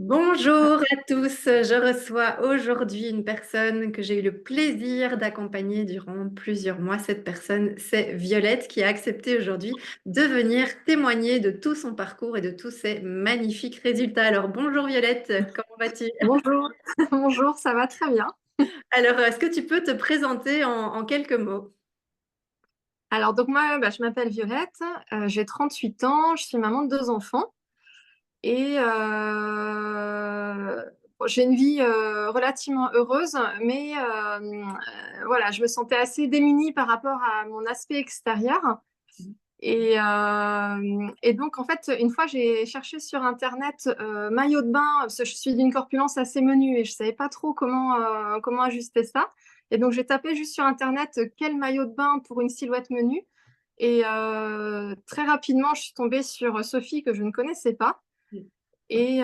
Bonjour à tous, je reçois aujourd'hui une personne que j'ai eu le plaisir d'accompagner durant plusieurs mois. Cette personne, c'est Violette qui a accepté aujourd'hui de venir témoigner de tout son parcours et de tous ses magnifiques résultats. Alors bonjour Violette, comment vas-tu? Bonjour, bonjour, ça va très bien. Alors est-ce que tu peux te présenter en quelques mots? Alors donc moi, je m'appelle Violette, j'ai 38 ans, je suis maman de deux enfants et bon, j'ai une vie relativement heureuse, mais voilà, je me sentais assez démunie par rapport à mon aspect extérieur. Et donc, en fait, une fois, j'ai cherché sur Internet maillot de bain, parce que je suis d'une corpulence assez menue et je savais pas trop comment ajuster ça. Et donc, j'ai tapé juste sur Internet quel maillot de bain pour une silhouette menue. Et très rapidement, je suis tombée sur Sophie que je ne connaissais pas. Et,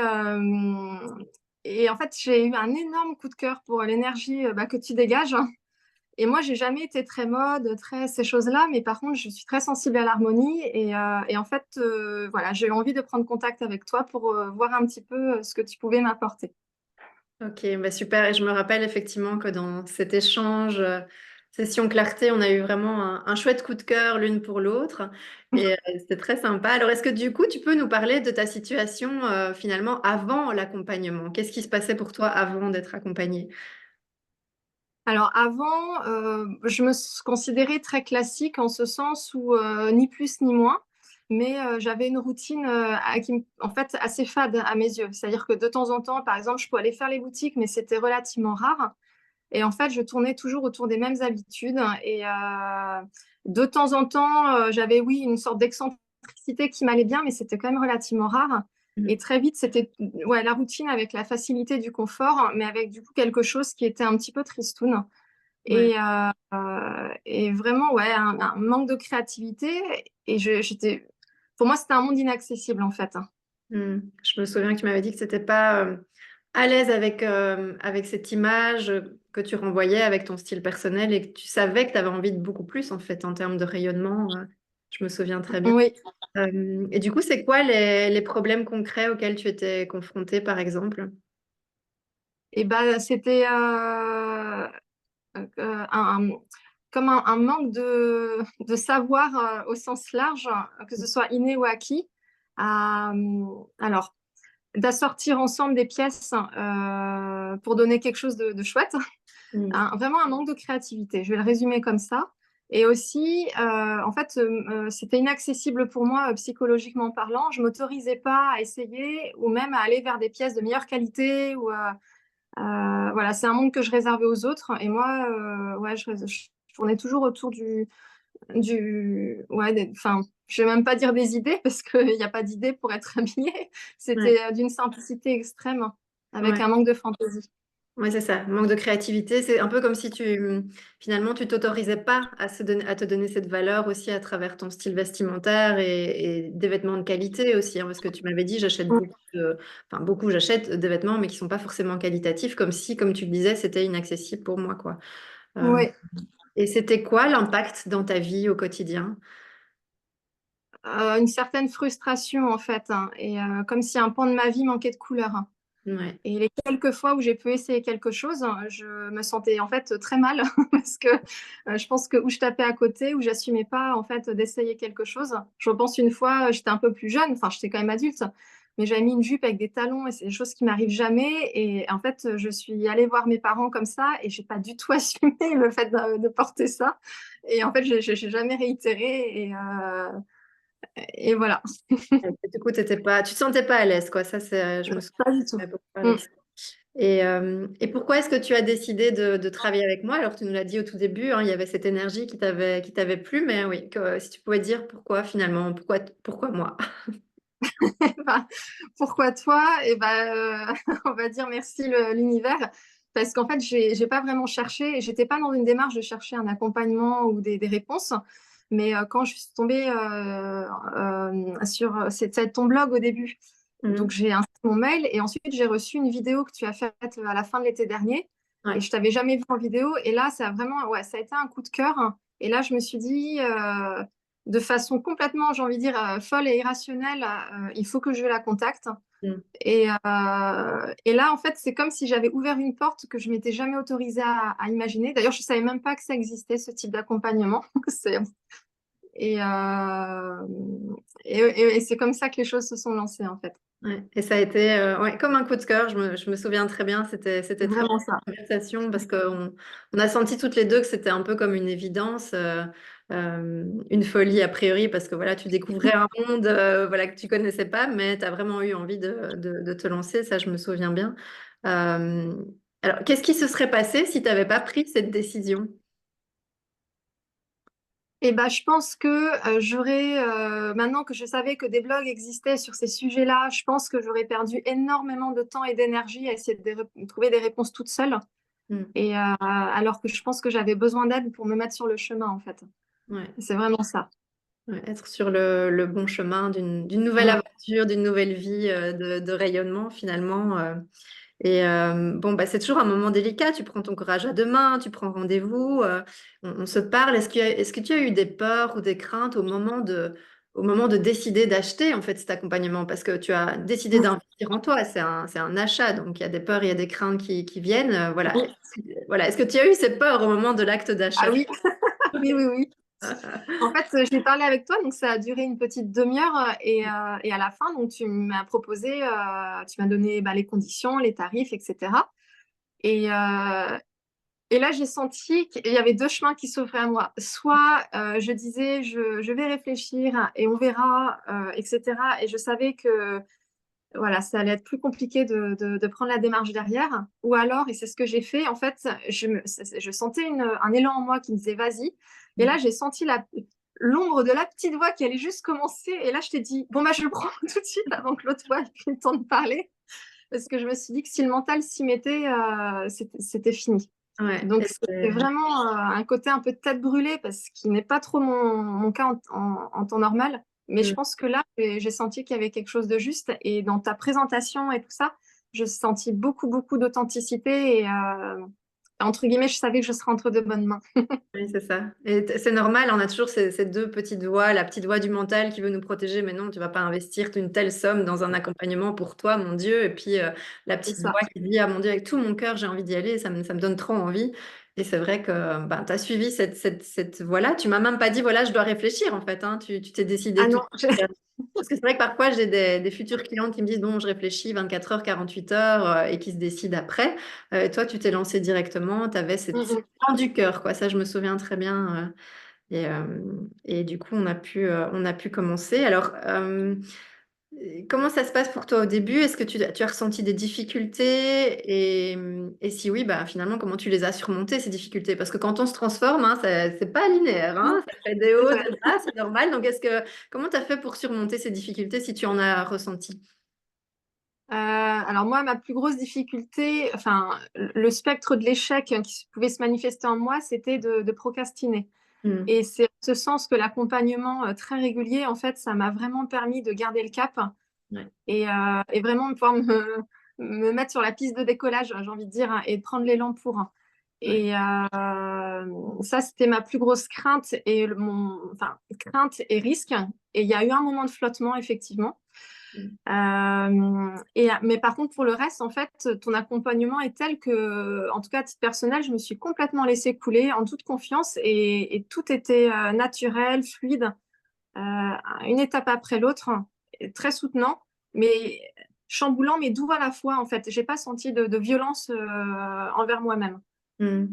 et en fait, j'ai eu un énorme coup de cœur pour l'énergie que tu dégages. Et moi, j'ai jamais été très mode, très ces choses-là, mais par contre, je suis très sensible à l'harmonie et en fait, voilà, j'ai eu envie de prendre contact avec toi pour voir un petit peu ce que tu pouvais m'apporter. Ok, bah super. Et je me rappelle effectivement que dans cet échange, session clarté, on a eu vraiment un chouette coup de cœur l'une pour l'autre. Et c'était très sympa. Alors, est-ce que du coup, tu peux nous parler de ta situation finalement avant l'accompagnement? Qu'est-ce qui se passait pour toi avant d'être accompagnée? Alors avant, je considérais très classique en ce sens où ni plus ni moins, mais j'avais une routine en fait assez fade à mes yeux. C'est-à-dire que de temps en temps, par exemple, je pouvais aller faire les boutiques, mais c'était relativement rare. Et en fait, je tournais toujours autour des mêmes habitudes. Et de temps en temps, j'avais, oui, une sorte d'excentricité qui m'allait bien, mais c'était quand même relativement rare. Et Mhm. très vite, c'était ouais, la routine avec la facilité du confort, mais avec du coup quelque chose qui était un petit peu tristoun. Ouais. Et vraiment, ouais, un manque de créativité. Et pour moi, c'était un monde inaccessible, en fait. Je me souviens que tu m'avais dit que tu n'étais pas à l'aise avec cette image que tu renvoyais avec ton style personnel et que tu savais que tu avais envie de beaucoup plus en fait en termes de rayonnement. Je me souviens très bien. Oui. Et du coup, c'est quoi les problèmes concrets auxquels tu étais confrontée, par exemple? Et ben, c'était comme un manque de savoir au sens large, que ce soit inné ou acquis. Alors, d'assortir ensemble des pièces pour donner quelque chose de chouette. Mm. Vraiment un manque de créativité, je vais le résumer comme ça. Et aussi, en fait, c'était inaccessible pour moi psychologiquement parlant. Je m'autorisais pas à essayer ou même à aller vers des pièces de meilleure qualité voilà, c'est un monde que je réservais aux autres. Et moi, ouais, je tournais toujours autour ouais, enfin, je vais même pas dire des idées parce qu'il n'y a pas d'idées pour être habillée. Ouais. C'était d'une simplicité extrême avec Ouais. un manque de fantaisie. Ouais, c'est ça, manque de créativité. C'est un peu comme si finalement, tu t'autorisais pas à te donner cette valeur aussi à travers ton style vestimentaire et des vêtements de qualité aussi, hein, parce que tu m'avais dit, enfin, beaucoup, j'achète des vêtements, mais qui sont pas forcément qualitatifs, comme si, comme tu le disais, c'était inaccessible pour moi, quoi. Euh, Oui, et c'était quoi l'impact dans ta vie au quotidien? une certaine frustration en fait, hein, et comme si un pan de ma vie manquait de couleur, hein. Ouais. Et les quelques fois où j'ai pu essayer quelque chose, je me sentais en fait très mal parce que je pense que où je tapais à côté, où j'assumais pas en fait d'essayer quelque chose. Je repense une fois, j'étais un peu plus jeune, enfin j'étais quand même adulte, mais j'avais mis une jupe avec des talons et c'est des choses qui m'arrivent jamais. Et en fait, je suis allée voir mes parents comme ça et j'ai pas du tout assumé le fait de porter ça. Et en fait, j'ai jamais réitéré et voilà. Et du coup, tu te sentais pas à l'aise, quoi. Ça, je me souviens, Pas du on tout. avait beaucoup parlé Mm. de ça. Et pourquoi est-ce que tu as décidé de travailler avec moi? Alors, tu nous l'as dit au tout début, hein, il y avait cette énergie qui t'avait plu, mais oui, si tu pouvais dire pourquoi finalement, pourquoi moi? Bah, pourquoi toi? Et ben, on va dire merci l'univers. Parce qu'en fait, j'ai pas vraiment cherché, et j'étais pas dans une démarche de chercher un accompagnement ou des réponses. Mais quand je suis tombée sur ton blog au début, donc Mhm. j'ai inscrit mon mail et ensuite j'ai reçu une vidéo que tu as faite à la fin de l'été dernier et Ouais. je t'avais jamais vu en vidéo. Et là, ça a vraiment, ouais, ça a été un coup de cœur. Et là, je me suis dit, de façon complètement, j'ai envie de dire, folle et irrationnelle, il faut que je la contacte. Mm. Et là, en fait, c'est comme si j'avais ouvert une porte que je m'étais jamais autorisée à imaginer. D'ailleurs, je savais même pas que ça existait, ce type d'accompagnement. C'est- Et, euh, et c'est comme ça que les choses se sont lancées, en fait. Ouais. Et ça a été ouais, comme un coup de cœur, je me souviens très bien, c'était très Vraiment bien ça. cette conversation parce qu'on a senti toutes les deux que c'était un peu comme une évidence, une folie a priori parce que voilà, tu découvrais un monde voilà, que tu connaissais pas, mais tu as vraiment eu envie de te lancer, ça je me souviens bien. Euh, alors, qu'est-ce qui se serait passé si tu n'avais pas pris cette décision? Et ben, je pense que maintenant que je savais que des blogs existaient sur ces sujets-là, je pense que j'aurais perdu énormément de temps et d'énergie à essayer de trouver des réponses toute seule. Hmm. Alors que je pense que j'avais besoin d'aide pour me mettre sur le chemin, en fait. Ouais. C'est vraiment ça. Ouais, être sur le bon chemin d'une nouvelle Mm. aventure, d'une nouvelle vie de rayonnement finalement. Et bon, bah, c'est toujours un moment délicat. Tu prends ton courage à deux mains, tu prends rendez-vous, on se parle. Est-ce que tu as eu des peurs ou des craintes au moment de décider d'acheter en fait cet accompagnement? Parce que tu as décidé d'investir en toi, c'est un achat, donc il y a des peurs, il y a des craintes qui viennent. Voilà. Oui. Voilà. Est-ce que tu as eu ces peurs au moment de l'acte d'achat? Ah oui, oui, oui, oui. En fait, j'ai parlé avec toi, donc ça a duré une petite demi-heure et à la fin, donc tu m'as proposé, tu m'as donné bah, les conditions, les tarifs, etc. Et, euh, et là, j'ai senti qu'il y avait deux chemins qui s'offraient à moi. Soit je disais, je vais réfléchir et on verra, etc. Et je savais que voilà, ça allait être plus compliqué de prendre la démarche derrière. Ou alors, et c'est ce que j'ai fait, en fait, je sentais un élan en moi qui me disait vas-y. Et là, j'ai senti l'ombre de la petite voix qui allait juste commencer. Et là, je t'ai dit, bon, bah, je le prends tout de suite avant que l'autre voix ait pris le temps de parler. Parce que je me suis dit que si le mental s'y mettait, c'était fini. Ouais. Donc, c'était vraiment un côté un peu de tête brûlée parce qu'il n'est pas trop mon cas en temps normal. Mais je pense que là, j'ai senti qu'il y avait quelque chose de juste. Et dans ta présentation et tout ça, je sentis beaucoup, beaucoup d'authenticité. Et entre guillemets, je savais que je serais entre de bonnes mains. Oui, c'est ça. Et c'est normal, on a toujours ces deux petites voix, la petite voix du mental qui veut nous protéger, mais non, tu vas pas investir une telle somme dans un accompagnement pour toi, mon Dieu. Et puis la C'est petite ça. voix qui dit, ah mon Dieu, avec tout mon cœur, j'ai envie d'y aller, ça me donne trop envie. Et c'est vrai que ben, tu as suivi cette voie-là. Tu m'as même pas dit, voilà, je dois réfléchir en fait, hein. Tu t'es Ah décidé tout. non, Parce que c'est vrai que parfois, j'ai des futurs clients qui me disent, bon, je réfléchis 24 heures, 48 heures et qui se décident après. Et toi, tu t'es lancé directement, tu avais cette plan du cœur, quoi. Ça, je me souviens très bien. Et, euh, et du coup, on a pu commencer. Alors, comment ça se passe pour toi au début? Est-ce que tu as ressenti des difficultés? Et si oui, bah, finalement, comment tu les as surmontées, ces difficultés? Parce que quand on se transforme, hein, c'est pas linéaire, hein, ça fait des c'est hauts, vrai. des bas, c'est normal. Donc, comment tu as fait pour surmonter ces difficultés si tu en as ressenti? Alors moi, ma plus grosse difficulté, enfin, le spectre de l'échec qui pouvait se manifester en moi, c'était de procrastiner. Hmm. Et c'est en ce sens que l'accompagnement très régulier, en fait, ça m'a vraiment permis de garder le cap Ouais. et vraiment de pouvoir me mettre sur la piste de décollage, j'ai envie de dire, hein, et de prendre l'élan pour. Ouais. Ça, c'était ma plus grosse crainte enfin, crainte et risque. Et il y a eu un moment de flottement, effectivement. Hmm. Mais par contre, pour le reste, en fait, ton accompagnement est tel que, en tout cas, à titre personnel, je me suis complètement laissée couler en toute confiance et tout était naturel, fluide, une étape après l'autre, et très soutenant, mais chamboulant, mais doux à la fois, en fait. J'ai pas senti de violence envers moi-même. Hmm.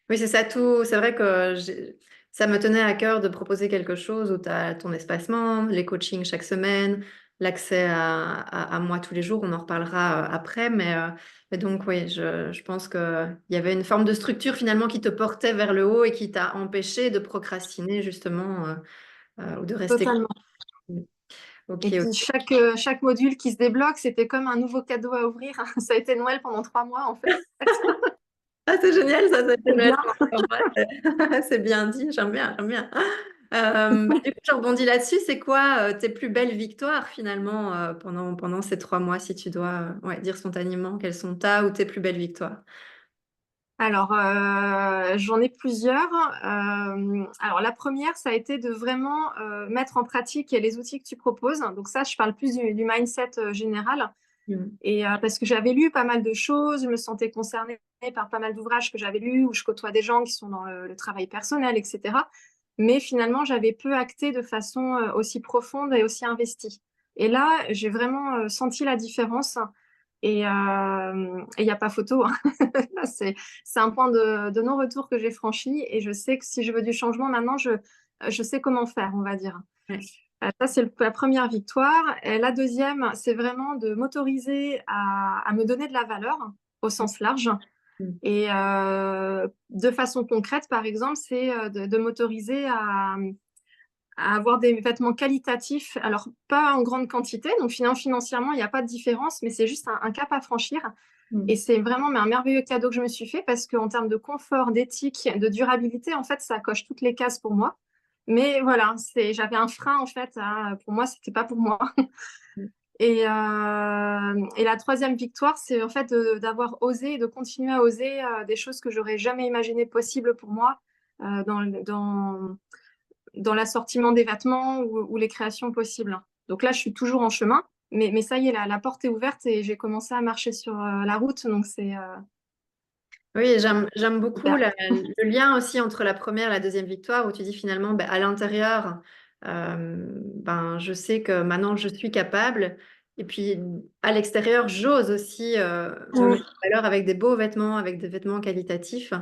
Oui, c'est ça tout. C'est vrai que ça me tenait à cœur de proposer quelque chose où tu as ton espacement, les coachings chaque semaine, l'accès à moi tous les jours. On en reparlera après. Mais donc, oui, je pense qu'il y avait une forme de structure finalement qui te portait vers le haut et qui t'a empêché de procrastiner justement ou de rester. Totalement. Ok, Et ok. puis chaque module qui se débloque, c'était comme un nouveau cadeau à ouvrir. Ça a été Noël pendant 3 mois, en fait. Ah, c'est génial, ça a été C'est Noël bien. pour moi. C'est bien dit, j'aime bien, j'aime bien. Du coup, je rebondis là-dessus. C'est quoi tes plus belles victoires finalement pendant ces 3 mois, si tu dois ouais, dire spontanément quelles sont ta ou tes plus belles victoires? Alors, j'en ai plusieurs. Alors, la première, ça a été de vraiment mettre en pratique les outils que tu proposes. Donc ça, je parle plus du mindset général. Mm. Et parce que j'avais lu pas mal de choses, je me sentais concernée par pas mal d'ouvrages que j'avais lus, où je côtoie des gens qui sont dans le travail personnel, etc. Mais finalement, j'avais peu acté de façon aussi profonde et aussi investie. Et là, j'ai vraiment senti la différence. Et il n'y a pas photo, hein. Là, c'est un point de non-retour que j'ai franchi. Et je sais que si je veux du changement, maintenant, je sais comment faire, on va dire. Ouais. Ça, c'est la première victoire. Et la deuxième, c'est vraiment de m'autoriser à me donner de la valeur au sens large. Mm. Et de façon concrète, par exemple, c'est de m'autoriser à avoir des vêtements qualitatifs. Alors, pas en grande quantité, donc financièrement, il n'y a pas de différence, mais c'est juste un cap à franchir. Et Mm. c'est vraiment un merveilleux cadeau que je me suis fait parce qu'en termes de confort, d'éthique, de durabilité, en fait, ça coche toutes les cases pour moi. Mais voilà, j'avais un frein, en fait, pour moi, c'était pas pour moi. Mm. Et la troisième victoire, c'est en fait d'avoir osé et de continuer à oser des choses que j'aurais jamais imaginé possibles pour moi dans l'assortiment des vêtements ou les créations possibles. Donc là, je suis toujours en chemin, mais ça y est, la porte est ouverte et j'ai commencé à marcher sur la route, donc c'est Oui, j'aime beaucoup super. le lien aussi entre la première et la deuxième victoire où tu dis finalement, ben, à l'intérieur, ben, je sais que maintenant je suis capable. Et puis à l'extérieur, j'ose aussi me mettre en valeur avec des beaux vêtements, avec des vêtements qualitatifs.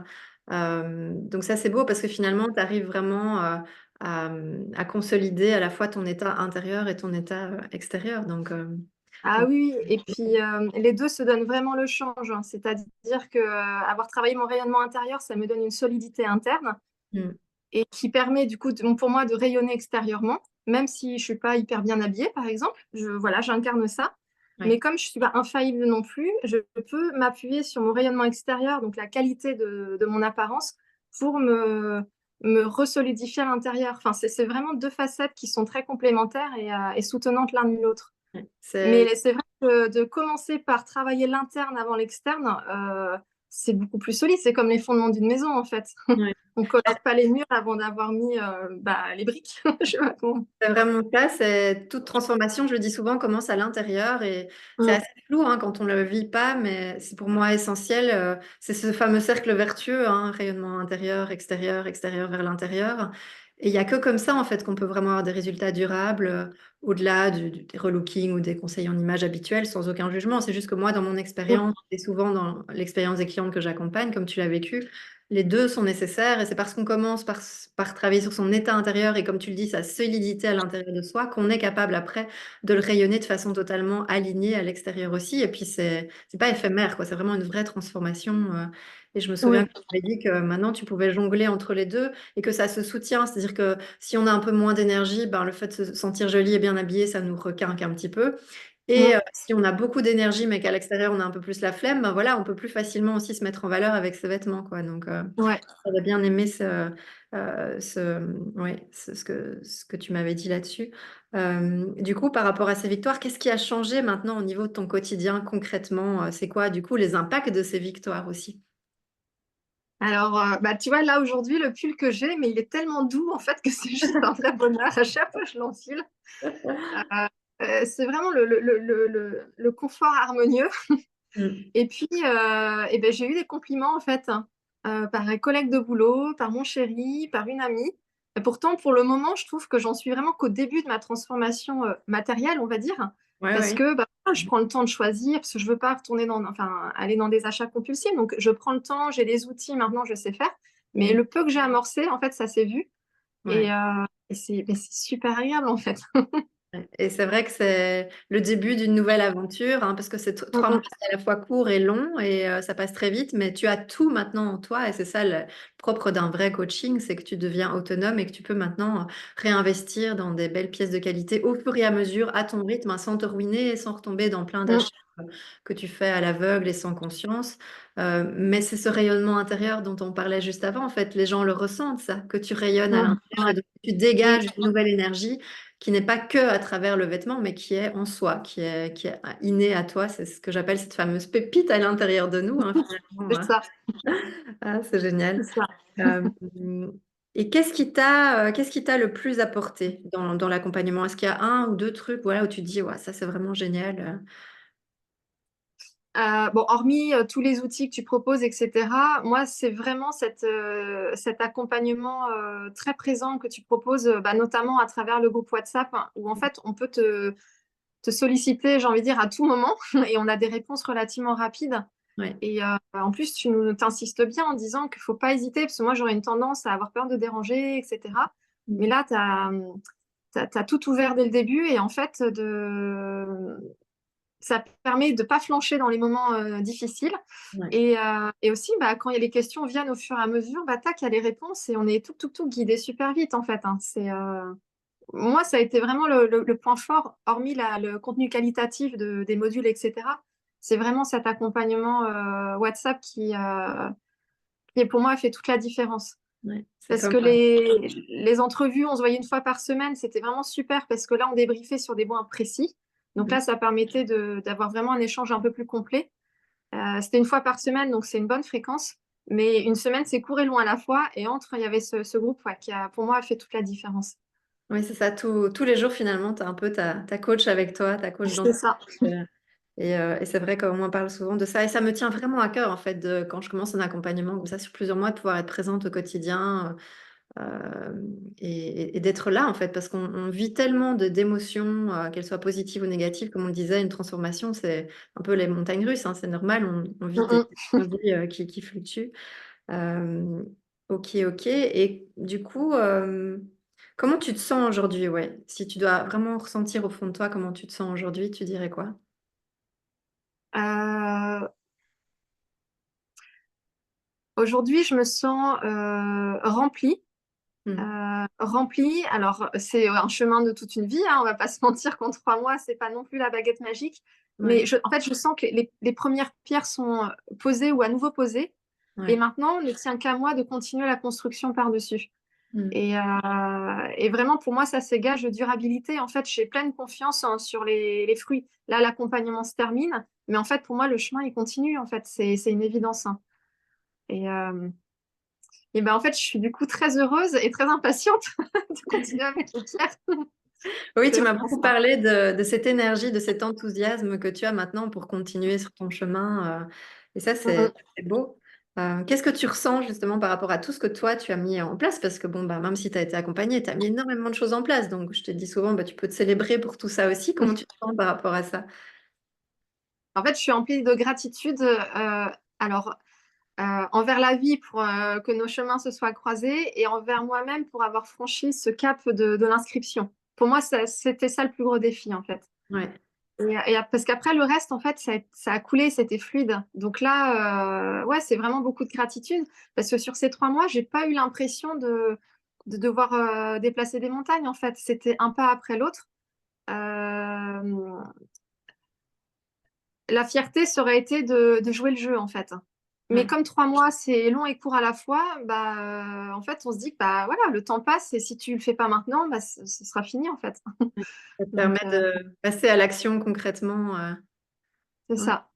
Donc ça, c'est beau parce que finalement, tu arrives vraiment à consolider à la fois ton état intérieur et ton état extérieur. Ah Donc, oui, et puis les deux se donnent vraiment le change, hein. C'est-à-dire que avoir travaillé mon rayonnement intérieur, ça me donne une solidité interne mm, et qui permet du coup pour moi de rayonner extérieurement, même si je suis pas hyper bien habillée, par exemple. Voilà, j'incarne ça. Mais ouais. comme je suis pas infaillible non plus, je peux m'appuyer sur mon rayonnement extérieur, donc la qualité de mon apparence, pour me resolidifier à l'intérieur. Enfin, c'est vraiment deux facettes qui sont très complémentaires et soutenantes l'un de l'autre. Ouais. C'est Mais c'est vrai que de commencer par travailler l'interne avant l'externe, c'est beaucoup plus solide. C'est comme les fondements d'une maison, en fait. ouais. On colore pas les murs avant d'avoir mis les briques. Je sais pas comment. C'est vraiment ça, c'est toute transformation, je le dis souvent, commence à l'intérieur et c'est Mm. assez flou hein, quand on ne le vit pas, mais c'est pour moi essentiel. C'est ce fameux cercle vertueux, hein, rayonnement intérieur, extérieur, extérieur vers l'intérieur. Et il n'y a que comme ça en fait qu'on peut vraiment avoir des résultats durables au-delà des relooking ou des conseils en images habituels sans aucun jugement. C'est juste que moi, dans mon expérience et souvent dans l'expérience des clientes que j'accompagne, comme tu l'as vécu, les deux sont nécessaires et c'est parce qu'on commence par travailler sur son état intérieur et comme tu le dis, sa solidité à l'intérieur de soi, qu'on est capable après de le rayonner de façon totalement alignée à l'extérieur aussi. Et puis c'est pas éphémère, quoi. C'est vraiment une vraie transformation. Et je me souviens Oui. que tu m'avais dit que maintenant tu pouvais jongler entre les deux et que ça se soutient. C'est-à-dire que si on a un peu moins d'énergie, ben, le fait de se sentir jolie et bien habillée, ça nous requinque un petit peu. Et Mm. si on a beaucoup d'énergie, mais qu'à l'extérieur, on a un peu plus la flemme, ben voilà, on peut plus facilement aussi se mettre en valeur avec ses vêtements, quoi. Ouais. J'avais bien aimé ouais, ce que tu m'avais dit là-dessus. Du coup, par rapport à ces victoires, qu'est-ce qui a changé maintenant au niveau de ton quotidien concrètement? C'est quoi, du coup, les impacts de ces victoires aussi? Alors, tu vois, là, aujourd'hui, le pull que j'ai, mais il est tellement doux, en fait, que c'est juste un vrai bonheur. À chaque fois, je l'enfile. Euh, c'est vraiment le confort harmonieux. Mm. Et puis, ben, j'ai eu des compliments, en fait, hein, par un collègue de boulot, par mon chéri, par une amie. Et pourtant, pour le moment, je trouve que j'en suis vraiment qu'au début de ma transformation matérielle, on va dire, Ouais, parce ouais. que je prends le temps de choisir, parce que je veux pas enfin, aller dans des achats compulsifs. Donc, je prends le temps, j'ai des outils, maintenant, je sais faire. Mais Mm. le peu que j'ai amorcé, en fait, ça s'est vu. Et, Ouais. mais c'est super agréable, en fait. Ouais. Et c'est vrai que c'est le début d'une nouvelle aventure, hein, parce que c'est Mm, 3 mois, mm. c'est à la fois court et long, et ça passe très vite, mais tu as tout maintenant en toi, et c'est ça le propre d'un vrai coaching, c'est que tu deviens autonome et que tu peux maintenant réinvestir dans des belles pièces de qualité au fur et à mesure, à ton rythme, hein, sans te ruiner et sans retomber dans plein Mm. d'achats que tu fais à l'aveugle et sans conscience. Mais c'est ce rayonnement intérieur dont on parlait juste avant, en fait, les gens le ressentent, ça, que tu rayonnes à Mm. l'intérieur, Ouais. et donc tu Mm. dégages une nouvelle énergie qui n'est pas que à travers le vêtement, mais qui est en soi, qui est inné à toi. C'est ce que j'appelle cette fameuse pépite à l'intérieur de nous, hein, finalement, C'est hein. ça, Ah, c'est c'est génial. ça. Euh, et qu'est-ce qui t'a le plus apporté dans l'accompagnement? Est-ce qu'il y a un ou deux trucs, voilà, où tu te dis, ouais, ça c'est vraiment génial. Bon, hormis tous les outils que tu proposes, etc., moi, c'est vraiment cet accompagnement très présent que tu proposes, bah, notamment à travers le groupe WhatsApp, hein, où en fait, on peut te solliciter, j'ai envie de dire, à tout moment, et on a des réponses relativement rapides. Ouais. Et en plus, t'insistes bien en disant qu'il ne faut pas hésiter, parce que moi, j'aurais une tendance à avoir peur de déranger, etc. Mais Mm. là, t'as tout ouvert dès le début, et en fait, ça permet de ne pas flancher dans les moments difficiles. Ouais. Et aussi, bah, quand les questions viennent au fur et à mesure, bah, tac, il y a les réponses et on est tout guidé super vite en fait, hein. Moi, ça a été vraiment le point fort, hormis le contenu qualitatif des modules, etc. C'est vraiment cet accompagnement WhatsApp qui, pour moi, fait toute la différence. Ouais. C'est Parce comme, que les entrevues, on se voyait une fois par semaine, c'était vraiment super parce que là, on débriefait sur des points précis. Donc là, ça permettait d'avoir vraiment un échange un peu plus complet. C'était une fois par semaine, donc c'est une bonne fréquence. Mais une semaine, c'est court et long à la fois. Et entre, il y avait ce groupe ouais, qui a, pour moi, fait toute la différence. oui, c'est ça. Tous les jours, finalement, tu as un peu ta coach avec toi, ta coach C'est d'entreprise. ça. Et c'est vrai qu'on parle souvent de ça. Et ça me tient vraiment à cœur, en fait, quand je commence un accompagnement comme ça sur plusieurs mois, de pouvoir être présente au quotidien et d'être là, en fait, parce qu'on vit tellement d'émotions, qu'elles soient positives ou négatives. Comme on le disait, une transformation, c'est un peu les montagnes russes, hein, c'est normal. On vit Mm, on vit, qui fluctuent. Euh, ok, ok. Et du coup, comment tu te sens aujourd'hui, ouais? Si tu dois vraiment ressentir au fond de toi comment tu te sens aujourd'hui, tu dirais quoi? mm. Aujourd'hui, je me sens remplie. Hmm. Remplie. Alors, c'est un chemin de toute une vie, hein, on va pas se mentir qu'en 3 mois, c'est pas non plus la baguette magique. Mais Ouais, en fait, je sens que les premières pierres sont posées ou à nouveau posées. Et ouais. maintenant, il ne tient qu'à moi de continuer la construction par-dessus. Hmm. Et vraiment, pour moi, ça, c'est gage de durabilité. En fait, j'ai pleine confiance hein, sur les fruits. Là, l'accompagnement se termine. Mais en fait, pour moi, le chemin, il continue. En fait, c'est une évidence, hein. Et, euh, et ben, en fait, je suis du coup très heureuse et très impatiente de continuer avec les pierres. Oui, C'est tu m'as vraiment beaucoup ça. parlé de cette énergie, de cet enthousiasme que tu as maintenant pour continuer sur ton chemin. Et ça, Mm, mm. c'est beau. Qu'est-ce que tu ressens justement par rapport à tout ce que toi, tu as mis en place? Parce que bon, bah, même si tu as été accompagnée, tu as mis énormément de choses en place. Donc, je te dis souvent, bah, tu peux te célébrer pour tout ça aussi. Comment tu te sens par rapport à ça? En fait, je suis emplie de gratitude. Alors, envers la vie pour que nos chemins se soient croisés et envers moi-même pour avoir franchi ce cap de l'inscription. Pour moi, c'était ça le plus gros défi, en fait. Ouais. Parce qu'après, le reste, en fait, ça a coulé, c'était fluide. Donc là, ouais, c'est vraiment beaucoup de gratitude parce que sur ces 3 mois, j'ai pas eu l'impression de devoir déplacer des montagnes, en fait. C'était un pas après l'autre. Euh, la fierté, ça aurait été de jouer le jeu, en fait. Mais Ouais. comme 3 mois, c'est long et court à la fois, bah, en fait, on se dit que bah, voilà, le temps passe et si tu le fais pas maintenant, bah, ce sera fini, en fait. Ça te permet Donc, de passer à l'action concrètement. c'est Ouais. ça.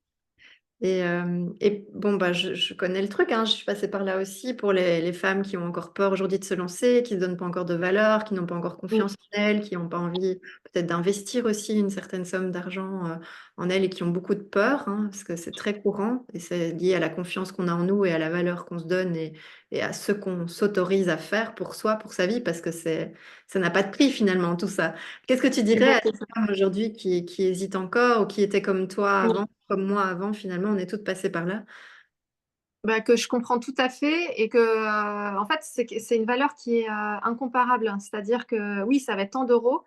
Et bon, bah, je connais le truc, hein, je suis passée par là aussi pour les femmes qui ont encore peur aujourd'hui de se lancer, qui ne se donnent pas encore de valeur, qui n'ont pas encore Mm. confiance en elles, qui n'ont pas envie peut-être d'investir aussi une certaine somme d'argent en elles et qui ont beaucoup de peur, hein, parce que c'est très courant et c'est lié à la confiance qu'on a en nous et à la valeur qu'on se donne et à ce qu'on s'autorise à faire pour soi, pour sa vie, parce que ça n'a pas de prix finalement, tout ça. Qu'est-ce que tu dirais à Exactement. des femmes aujourd'hui qui hésitent encore ou qui étaient comme toi avant? Comme moi avant, finalement, on est toutes passées par là. Bah, que je comprends tout à fait et que, en fait, c'est une valeur qui est incomparable. C'est-à-dire que oui, ça va être tant d'euros.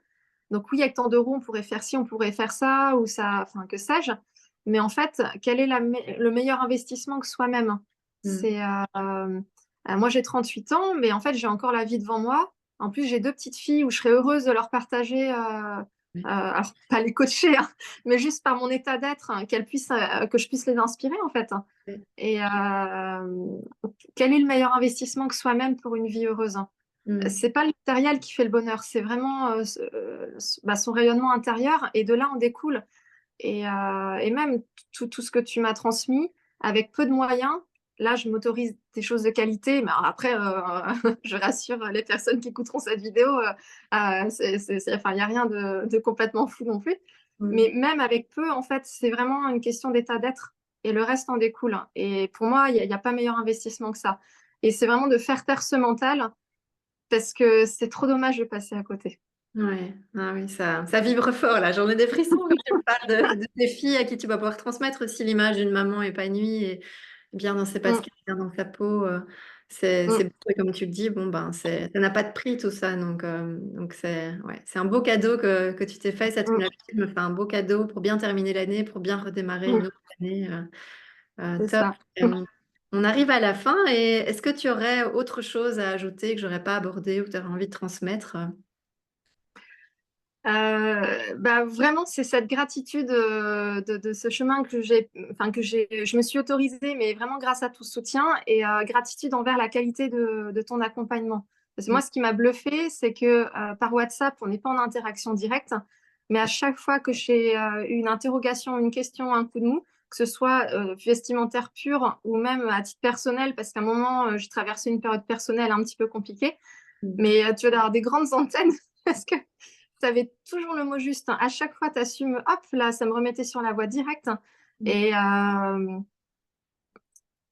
Donc oui, avec tant d'euros, on pourrait faire ci, on pourrait faire ça, ou ça, enfin, que sais-je. Mais en fait, quel est le meilleur investissement que soi-même? Mm. C'est, moi, j'ai 38 ans, mais en fait, j'ai encore la vie devant moi. En plus, j'ai deux petites filles où je serais heureuse de leur partager, Ouais. alors pas les coacher, hein, mais juste par mon état d'être, hein, que je puisse les inspirer, en fait. Ouais. Et quel est le meilleur investissement que soi-même pour une vie heureuse? Mm. c'est pas le matériel qui fait le bonheur, c'est vraiment son rayonnement intérieur. Et de là, en découle. Et même tout ce que tu m'as transmis, avec peu de moyens, là, je m'autorise des choses de qualité. Mais alors après, je rassure les personnes qui écouteront cette vidéo, enfin, il n'y a rien de complètement fou non plus. Mm. Mais même avec peu, en fait, c'est vraiment une question d'état d'être. Et le reste en découle. Et pour moi, il y a pas meilleur investissement que ça. Et c'est vraiment de faire taire ce mental, parce que c'est trop dommage de passer à côté. Ouais, ah oui, ça vibre fort là. J'en ai des frissons quand tu me parles de tes filles à qui tu vas pouvoir transmettre aussi l'image d'une maman épanouie et bien dans ses Mm, baskets, bien dans sa peau. C'est mm, beau et comme tu le dis, bon ben ça n'a pas de prix tout ça. Donc c'est ouais, c'est un beau cadeau que tu t'es fait. Cette mm, me fait un beau cadeau pour bien terminer l'année, pour bien redémarrer mm. une autre année. C'est Top. ça. On arrive à la fin et est-ce que tu aurais autre chose à ajouter que j'aurais pas abordé ou que tu aurais envie de transmettre? Vraiment, c'est cette gratitude de ce chemin je me suis autorisée, mais vraiment grâce à tout soutien et gratitude envers la qualité de ton accompagnement. Parce que moi, ce qui m'a bluffé, c'est que par WhatsApp, on n'est pas en interaction directe, mais à chaque fois que j'ai eu une interrogation, une question, un coup de mou, que ce soit vestimentaire pur ou même à titre personnel, parce qu'à un moment, j'ai traversé une période personnelle un petit peu compliquée, Mm. mais tu vas avoir des grandes antennes parce que tu avais toujours le mot juste. À chaque fois, tu as su me, hop, là, ça me remettait sur la voie directe. Mm. Et, euh,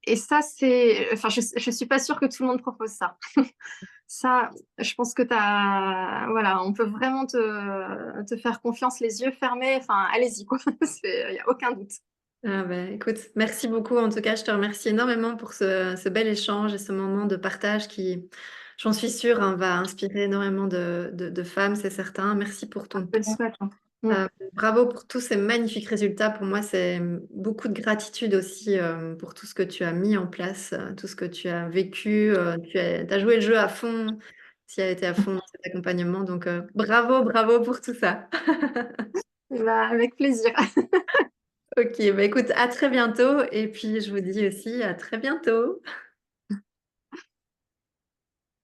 et ça, c'est. Enfin, je suis pas sûre que tout le monde propose ça. Ça, je pense que voilà, on peut vraiment te faire confiance, les yeux fermés. Enfin, allez-y, quoi. Il n'y a aucun doute. Ah ben, écoute, merci beaucoup. En tout cas, je te remercie énormément pour ce bel échange et ce moment de partage qui, j'en suis sûre, hein, va inspirer énormément de femmes, c'est certain. Merci pour ton Je le temps. souhaite, hein. Mm. Bravo pour tous ces magnifiques résultats. Pour moi, c'est beaucoup de gratitude aussi pour tout ce que tu as mis en place, tout ce que tu as vécu. T'as joué le jeu à fond, tu as été à fond dans cet accompagnement. Donc, bravo, bravo pour tout ça. Bah, avec plaisir. Ok, bah écoute, à très bientôt. Et puis, je vous dis aussi à très bientôt.